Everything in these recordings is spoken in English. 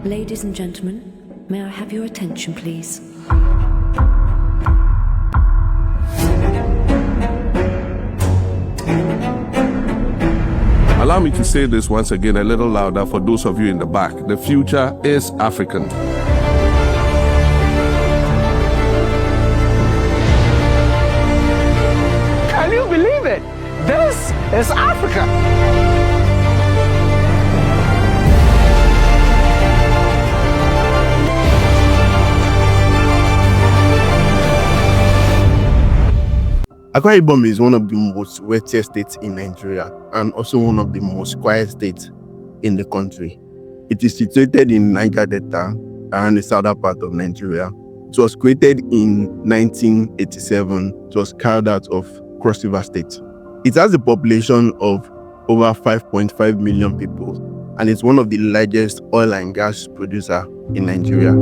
Ladies and gentlemen, may I have your attention, please? Allow me to say this once again a little louder for those of you in the back. The future is African. Can you believe it? This is Africa. Akwa Ibom is one of the most wealthiest states in Nigeria and also one of the most quiet states in the country. It is situated in Niger Delta and the southern part of Nigeria. It was created in 1987. It was carried out of Cross River State. It has a population of over 5.5 million people, and it's one of the largest oil and gas producer in Nigeria.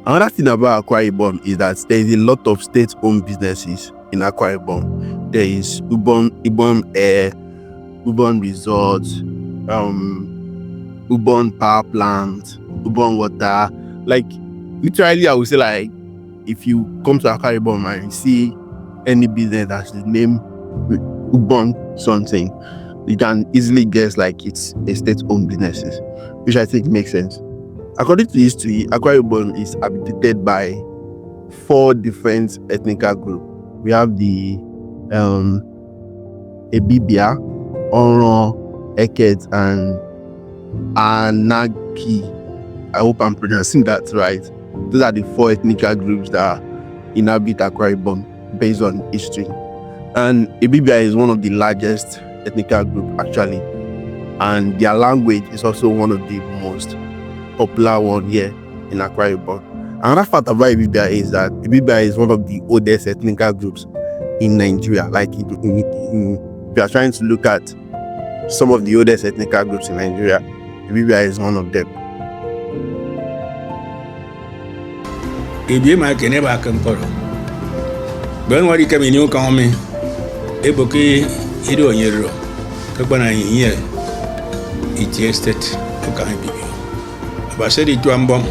Another thing about Akwa Ibom is that there is a lot of state-owned businesses in Akwa Ibom. There is Ibom Air, Ibom Resort, Ibom Power Plant, Ibom Water. Like, literally, I would say, like, if you come to Akwa Ibom and you see any business that's the name Ibom something, you can easily guess like it's a state-owned businesses, which I think makes sense. According to history, Akwa Ibom is habitated by 4 different ethnic groups. We have the Ebibia, Oro, Eket, and Anaki. I hope I'm pronouncing that right. Those are the 4 ethnic groups that inhabit Akwa Ibom based on history. And Ebibia is one of the largest ethnic group actually. And their language is also one of the most popular one here in Akwa Ibom. Another fact about Ebibia is that Ebibia is one of the oldest ethnic groups in Nigeria. Like if you are trying to look at some of the oldest ethnic groups in Nigeria, Ebibia is one of them. Ebima kene ba kan poro. Ben wadi kami ni o kan mi. Eboke ido onyero. Kakwana yin iti estate o kan bibi. Abasedi tuambom.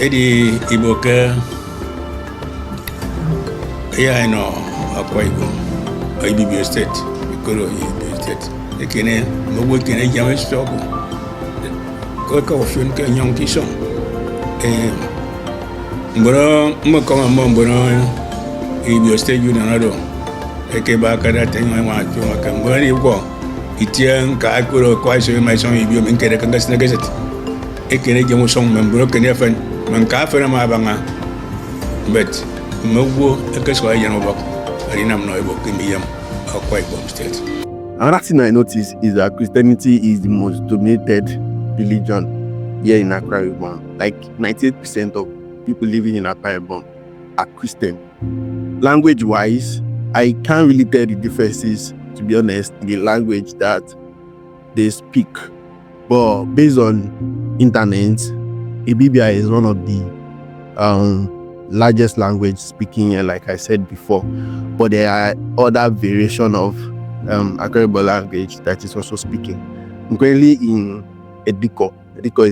Edi iboke ya no Akwa Ibom. Bibi estate. Ikoro Bibi estate. Ekene mo kene jame stoko. Ko ka ofun ke nyong kison. Mboro mkoma mboro Bibi estate yu na do. Eke ba kada tenwa ma chu ka mbori ko. Itien ka akuro kwa so mai son Ibom nkere kan gasna gaset. Ekene jamo son mboro kene fan man ka fere ma banga. Bet mwo ekeswa yan obak. Ari nam no ebo kimiyam Akwa Ibom state. Another thing I noticed is that Christianity is the most dominated religion here in Akwa Ibom. Like 98% of people living in Akwa Ibom are Christian. Language-wise, I can't really tell the differences, to be honest, in the language that they speak. But based on internet, Ebibia is one of the largest language speaking here, like I said before. But there are other variations of Akwa Ibom language that is also speaking. I'm currently in Edikor. Edikor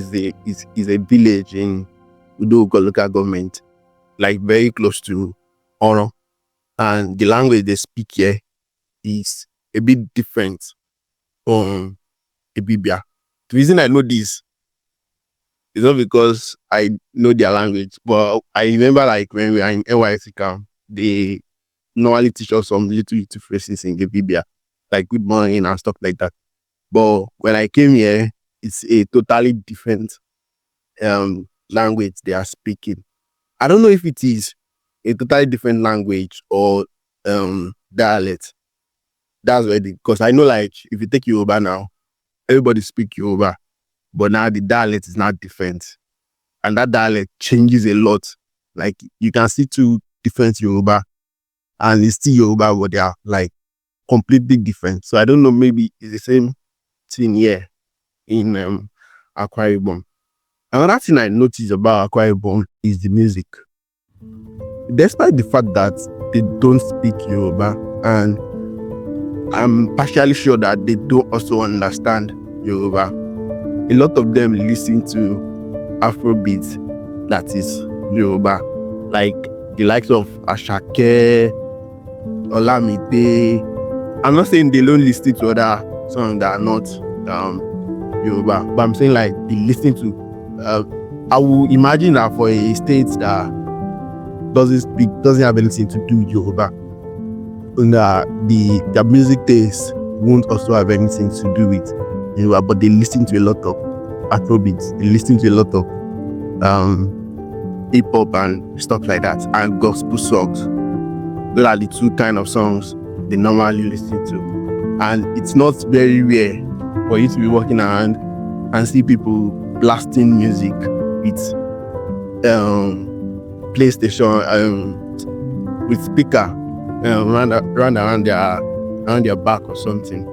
is a village in Udo local government, like very close to Oro. And the language they speak here is a bit different from Ebibia. The reason I know this is not because I know their language, but I remember like when we were in NYSC camp, they normally teach us some little phrases in Ebibia, like good morning and stuff like that. But when I came here, it's a totally different language they are speaking. I don't know if it is a totally different language or dialect. That's where because I know like if you take Yoruba now, everybody speak Yoruba, but now the dialect is not different. And that dialect changes a lot. Like you can see 2 different Yoruba and it's still Yoruba, but they are like completely different. So I don't know, maybe it's the same thing here in Akwa Ibom. Another thing I noticed about Akwa Ibom is the music. despite the fact that they don't speak Yoruba, and I'm partially sure that they don't also understand Yoruba, a lot of them listen to Afrobeat that is Yoruba, like the likes of Ashake, Olamide. I'm not saying they don't listen to other songs that are not Yoruba, but I'm saying like they listen to. I will imagine that for a state that doesn't have anything to do with Yoruba, and their music taste won't also have anything to do with Yoruba, but they listen to a lot of Afrobeats, they listen to a lot of hip hop and stuff like that, and gospel songs. Those are the two kind of songs they normally listen to, and it's not very rare for you to be walking around and see people blasting music with PlayStation with speaker around their back or something.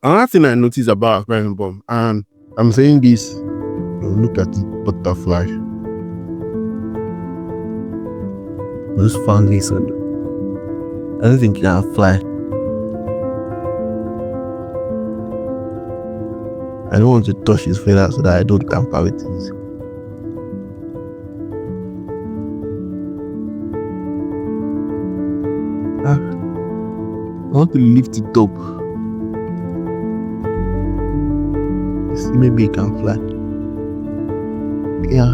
Another thing I noticed about Akwa Ibom, and I'm saying this, look at the butterfly. I just found this one. I don't think it can fly. I don't want to touch his feathers so that I don't tamper with it. I want to lift it up. See, maybe it can fly. Yeah.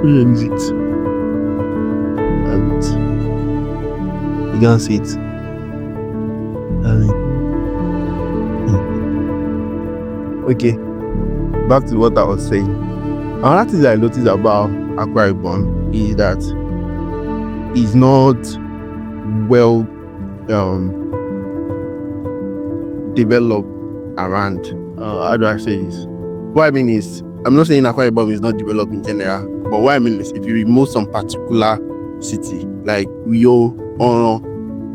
Where is it? And you can see it. Okay, back to what I was saying. Another thing that I noticed about Akwa Ibom is that it's not well developed around. How do I say this? What I mean is, I'm not saying Akwa Ibom is not developed in general, but what I mean is, if you remove some particular city like Uyo, Oro,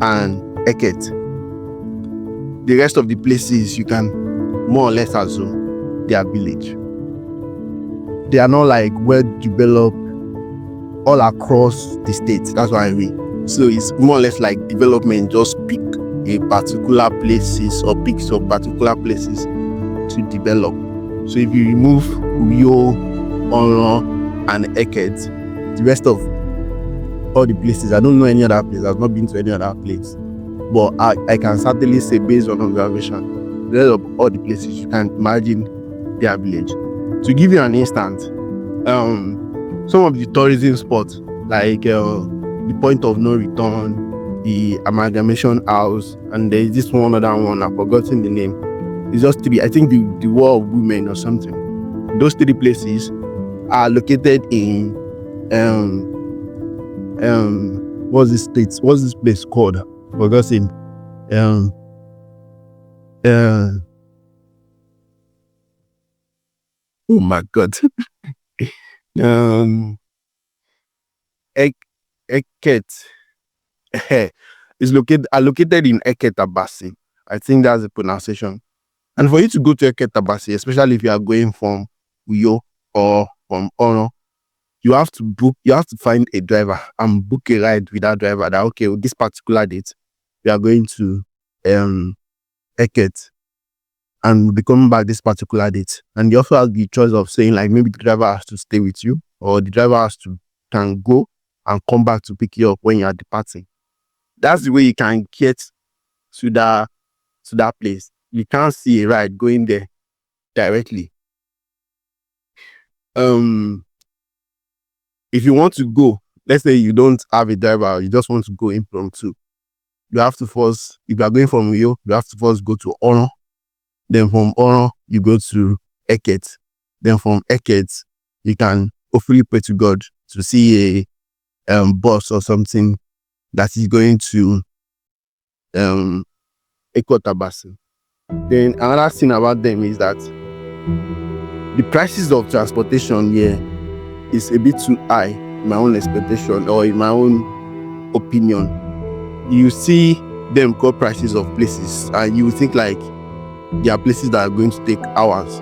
and Eket, the rest of the places you can more or less assume they are village. They are not like well developed all across the state. That's what I mean. So it's more or less like development just pick a particular places or pick some particular places to develop. So if you remove Uyo, Oro, and Eket, the rest of all the places, I don't know any other place. I've not been to any other place, but I can certainly say based on observation, the rest of all the places you can imagine their village. To give you an instance, some of the tourism spots like the Point of No Return, the Amalgamation House, and there is this one other one, I've forgotten the name. It's just three. I think the War of Women or something. Those three places are located in what's this state? What's this place called? Forgotten. Oh my God. Eket is located in Eket Abasi. I think that's the pronunciation. And for you to go to Eket Abasi, especially if you are going from Uyo or from Ono, you have to find a driver and book a ride with that driver that, okay, with this particular date, we are going to Eket and we'll be coming back this particular date. And you also have the choice of saying, like, maybe the driver has to stay with you, or the driver can go and come back to pick you up when you are departing. That's the way you can get to that place. You can't see a ride going there directly. If you want to go, let's say you don't have a driver, you just want to go impromptu, you have to first, if you are going from Uyo, you have to first go to Ono. Then from Ono, you go to Eket. Then from Eket, you can hopefully pray to God to see bus or something that is going to Ekota Basin. Then another thing about them is that the prices of transportation here is a bit too high in my own expectation or in my own opinion. You see them call prices of places and you think like there are places that are going to take hours,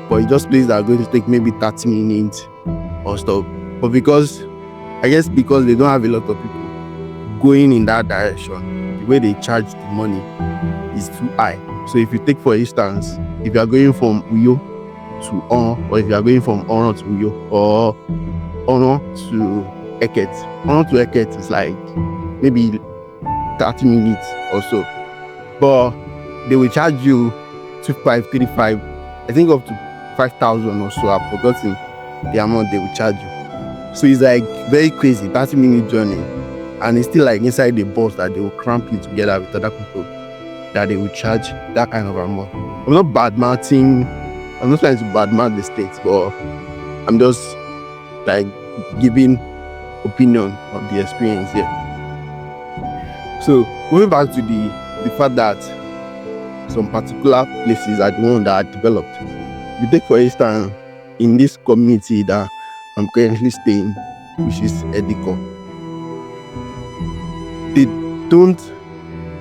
but it's just places that are going to take maybe 30 minutes or stuff. But because they don't have a lot of people going in that direction, the way they charge the money is too high. So if you take, for instance, if you are going from Uyo to Ono, or if you are going from Ono to Uyo, or Ono to Eket. Ono to Eket is like maybe 30 minutes or so. But they will charge you 25, 35, I think up to 5,000 or so. I've forgotten the amount they will charge you. So it's like very crazy, 30-minute journey. And it's still like inside the bus that they will cramp you together with other people, that they will charge that kind of amount. I'm not bad-mouthing, I'm not trying to bad-mouth the states, but I'm just like giving opinion of the experience here. So moving back to the fact that some particular places are the ones that are developed. You take, for instance, in this community that I'm currently staying, which is Edikor, they don't,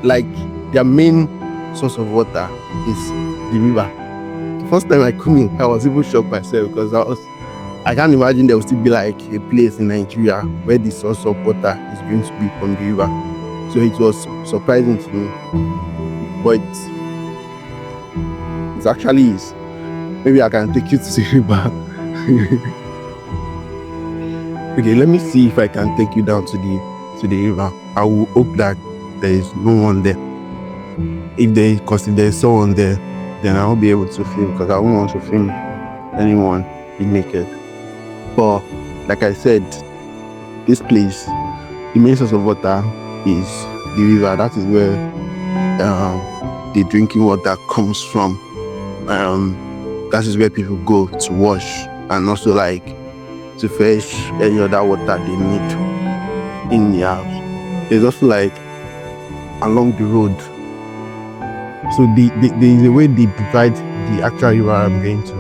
like, their main source of water is the river. The first time I come in, I was even shocked myself because I can't imagine there will still be like a place in Nigeria where the source of water is going to be from the river. So it was surprising to me, but it actually is. Maybe I can take you to the river. Okay, let me see if I can take you down to the river. I will hope that there is no one there. If there is someone there, then I won't be able to film because I won't want to film anyone be naked. But like I said, this place, the main source of water is the river. That is where the drinking water comes from. That is where people go to wash and also like to fetch any other water they need in the house. There's also like along the road. So there is a way they divide the actual river I'm going to.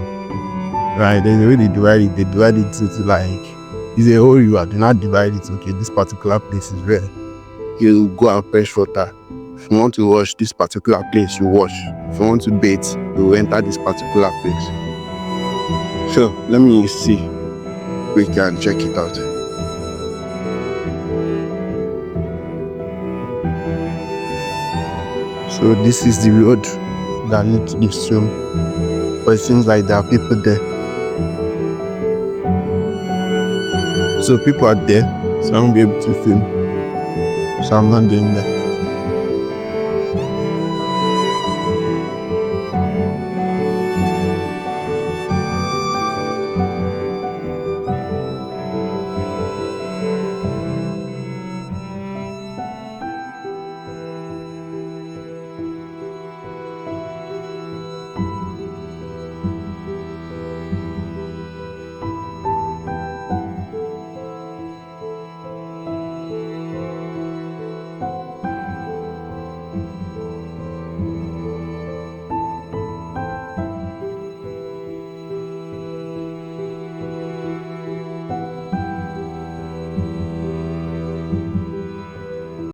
Right, there's a way they divide it. They divide it to like, it's a whole river. They not divide it. Okay, this particular place is where you go and fetch water. If you want to wash this particular place, you wash. If you want to bathe, you enter this particular place. So let me see. We can check it out. So this is the road that leads to the stream. But it seems like there are people there. So people are there, so I won't be able to film. So I'm not doing that.